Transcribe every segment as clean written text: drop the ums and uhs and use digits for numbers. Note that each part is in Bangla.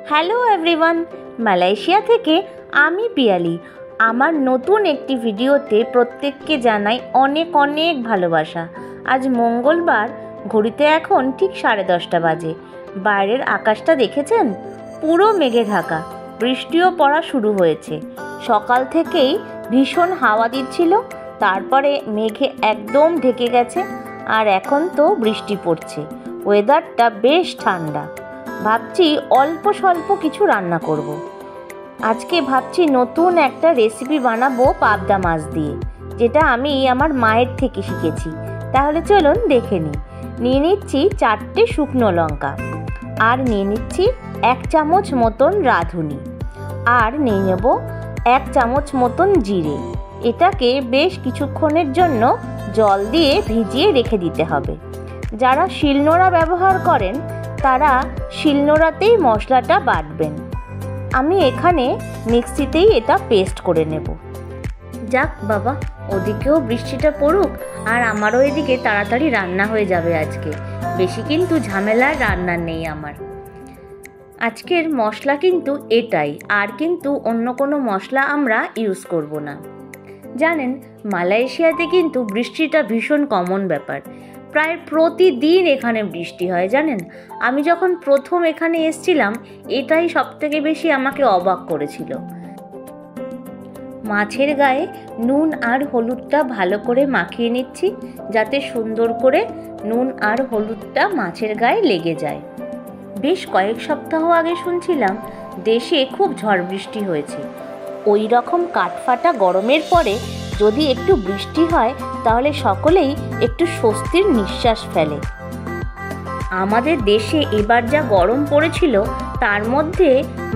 হ্যালো এভরিওয়ান, মালয়েশিয়া থেকে আমি পিয়ালি। আমার নতুন একটি ভিডিওতে প্রত্যেককে জানাই অনেক অনেক ভালোবাসা। আজ মঙ্গলবার, ঘড়িতে এখন ঠিক 10:30 বাজে। বাইরের আকাশটা দেখেছেন? পুরো মেঘে ঢাকা, বৃষ্টিও পড়া শুরু হয়েছে। সকাল থেকেই ভীষণ হাওয়া দিচ্ছিল, তারপরে মেঘে একদম ঢেকে গেছে, আর এখন তো বৃষ্টি পড়ছে। ওয়েদারটা বেশ ঠান্ডা। ভাবছি অল্প স্বল্প কিছু রান্না করব। আজকে ভাবছি নতুন একটা রেসিপি বানাবো পাবদা মাছ দিয়ে, যেটা আমি আমার মায়ের থেকে শিখেছি। তাহলে চলুন দেখে নিই। নিয়ে নিচ্ছি 4টে শুকনো লঙ্কা, আর নিয়ে নিচ্ছি 1 চামচ মতন রাঁধুনি, আর নিয়ে নেব 1 চামচ মতন জিরে। এটাকে বেশ কিছুক্ষণের জন্য জল দিয়ে ভিজিয়ে রেখে দিতে হবে। যারা শিলনোড়া ব্যবহার করেন তারা শিলনোড়াতেই মশলাটা বাটবেন। আমি এখানে মিক্সিতেই এটা পেস্ট করে নেব। যাক বাবা, ওদিকেও বৃষ্টিটা পড়ুক, আর আমারও এদিকে তাড়াতাড়ি রান্না হয়ে যাবে। আজকে বেশি কিন্তু ঝামেলার রান্না নেই আমার। আজকের মশলা কিন্তু এটাই, আর কিন্তু অন্য কোনো মশলা আমরা ইউজ করব না। জানেন, মালয়েশিয়াতে কিন্তু বৃষ্টিটা ভীষণ কমন ব্যাপার। প্রায় প্রতিদিন এখানে বৃষ্টি হয়। জানেন, আমি যখন প্রথম এখানে এসেছিলাম, এটাই সবথেকে বেশি আমাকে অবাক করেছিল। মাছের গায়ে নুন আর হলুদটা ভালো করে মাখিয়ে নিচ্ছি, যাতে সুন্দর করে নুন আর হলুদটা মাছের গায়ে লেগে যায়। বেশ কয়েক সপ্তাহ আগে শুনছিলাম দেশে খুব ঝড় বৃষ্টি হয়েছে। ওই রকম কাঠফাটা গরমের পরে যদি একটু বৃষ্টি হয়, তাহলে সকলেই একটু স্বস্তির নিঃশ্বাস ফেলে। আমাদের দেশে এবার যা গরম পড়েছিল, তার মধ্যে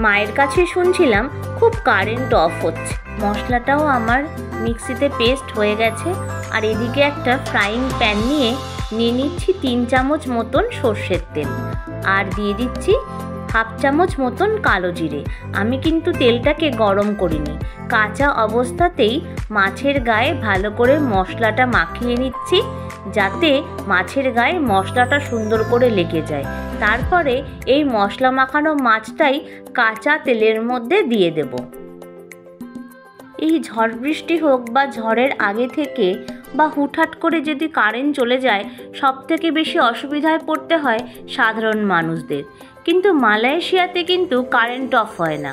মায়ের কাছে শুনছিলাম খুব কারেন্ট অফ হচ্ছে। মশলাটাও আমার মিক্সিতে পেস্ট হয়ে গেছে, আর এদিকে একটা ফ্রাইং প্যান নিয়ে নিচ্ছি 3 চামচ মতন সর্ষের তেল, আর দিয়ে দিচ্ছি 1/2 চামচ মতন কালো জিরে। আমি কিন্তু তেলটাকে গরম করিনি, কাঁচা অবস্থাতেই মাছের গায়ে ভালো করে মশলাটা মাখিয়ে নিচ্ছি, যাতে মাছের গায়ে মশলাটা সুন্দর করে লেগে যায়। তারপরে এই মশলা মাখানো মাছটাই কাঁচা তেলের মধ্যে দিয়ে দেব। এই ঝড় বৃষ্টি হোক বা ঝড়ের আগে থেকে বা হুটহাট করে যদি কারেন্ট চলে যায়, সবথেকে বেশি অসুবিধায় পড়তে হয় সাধারণ মানুষদের। কিন্তু মালয়েশিয়াতে কিন্তু কারেন্ট অফ হয় না।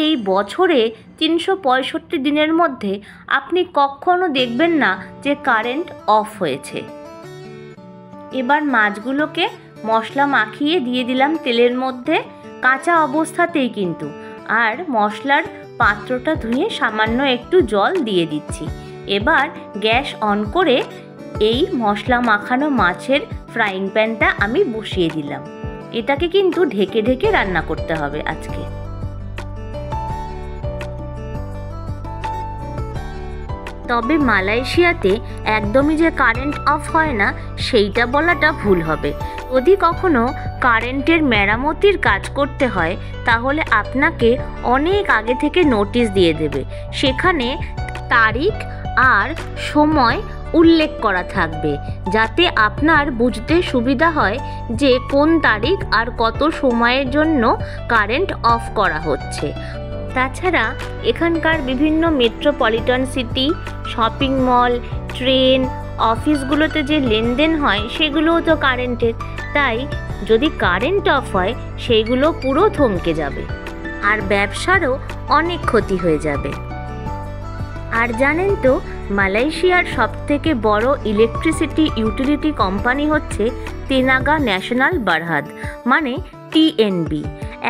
এই বছরে 365 দিনের মধ্যে আপনি কখনো দেখবেন না যে কারেন্ট অফ হয়েছে। এবার মাছগুলোকে মশলা মাখিয়ে দিয়ে দিলাম তেলের মধ্যে, কাঁচা অবস্থাতেই কিন্তু। আর মশলার পাত্রটা ধুয়ে সামান্য একটু জল দিয়ে দিচ্ছি। এবার গ্যাস অন করে এই মশলা মাখানো মাছের ফ্রাইং প্যানটা আমি বসিয়ে দিলাম। এটাকে কিন্তু ঢেকে ঢেকে রান্না করতে হবে আজকে। তবে মালয়েশিয়াতে একদমই যে কারেন্ট অফ হয় না, সেইটা বলাটা ভুল হবে। যদি কখনো কারেন্টের মেরামতির কাজ করতে হয়, তাহলে আপনাকে অনেক আগে থেকে নোটিশ দিয়ে দেবে। সেখানে তারিখ আর সময় উল্লেখ করা থাকবে, যাতে আপনার বুঝতে সুবিধা হয় যে কোন তারিখ আর কত সময়ের জন্য কারেন্ট অফ করা হচ্ছে। তাছাড়া এখানকার বিভিন্ন metropolitan city, shopping mall, train, অফিসগুলোতে যে লেনদেন হয়, সেগুলোও তো কারেন্টের। তাই যদি কারেন্ট অফ হয়, সেইগুলো পুরো থমকে যাবে, আর ব্যবসারও অনেক ক্ষতি হয়ে যাবে। আর জানেন তো, মালয়েশিয়ার সবথেকে বড় ইলেকট্রিসিটি ইউটিলিটি কোম্পানি হচ্ছে তেনাগা ন্যাশনাল বারহাদ, মানে TNB।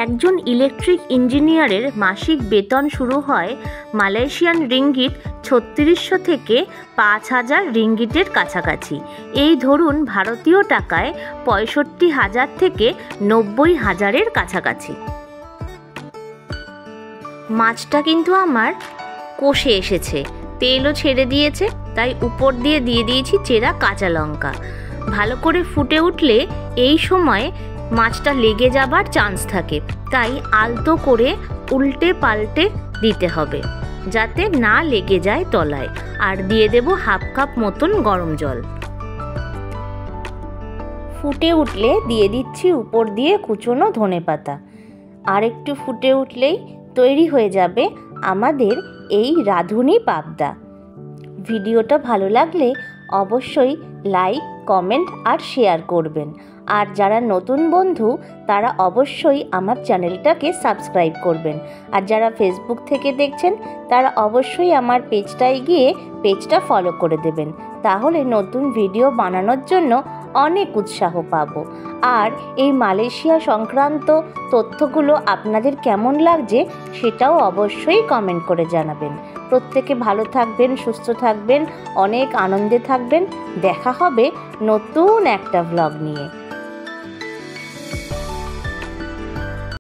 একজন ইলেকট্রিক ইঞ্জিনিয়ারের মাসিক বেতন শুরু হয় মালয়েশিয়ান রিঙ্গিট 3600 থেকে 5000 রিঙ্গিটের কাছাকাছি। এই ধরুন ভারতীয় টাকায় 65,000 থেকে 90,000-এর কাছাকাছি। মাছটা কিন্তু আমার কষে এসেছে, তেলও ছেড়ে দিয়েছে, তাই উপর দিয়ে দিয়েছি চেরা কাঁচা লঙ্কা। ভালো করে ফুটে উঠলে এই সময় মাছটা লেগে যাবার চান্স থাকে, তাই আলতো করে উল্টে পাল্টে দিতে হবে, যাতে না লেগে যায় তলায়। আর দিয়ে দেব 1/2 কাপ মতন গরম জল। ফুটে উঠলে দিয়ে দিচ্ছি উপর দিয়ে কুচনো ধনেপাতা। আর একটু ফুটে উঠলেই তৈরি হয়ে যাবে আমাদের এই রাঁধুনি পাবদা। ভিডিওটা ভালো লাগলে অবশ্যই লাইক, কমেন্ট আর শেয়ার করবেন। আর যারা নতুন বন্ধু তারা অবশ্যই আমার চ্যানেলটাকে সাবস্ক্রাইব করবেন। আর যারা ফেসবুক থেকে দেখছেন তারা অবশ্যই আমার পেজটায় গিয়ে পেজটা ফলো করে দেবেন। তাহলে নতুন ভিডিও বানানোর জন্য অনেক উৎসাহ পাবো। আর এই মালয়েশিয়া সংক্রান্ত তথ্যগুলো আপনাদের কেমন লাগছে সেটাও অবশ্যই কমেন্ট করে জানাবেন। প্রত্যেকে ভালো থাকবেন, সুস্থ থাকবেন, অনেক আনন্দে থাকবেন। দেখা হবে নতুন একটা ব্লগ নিয়ে।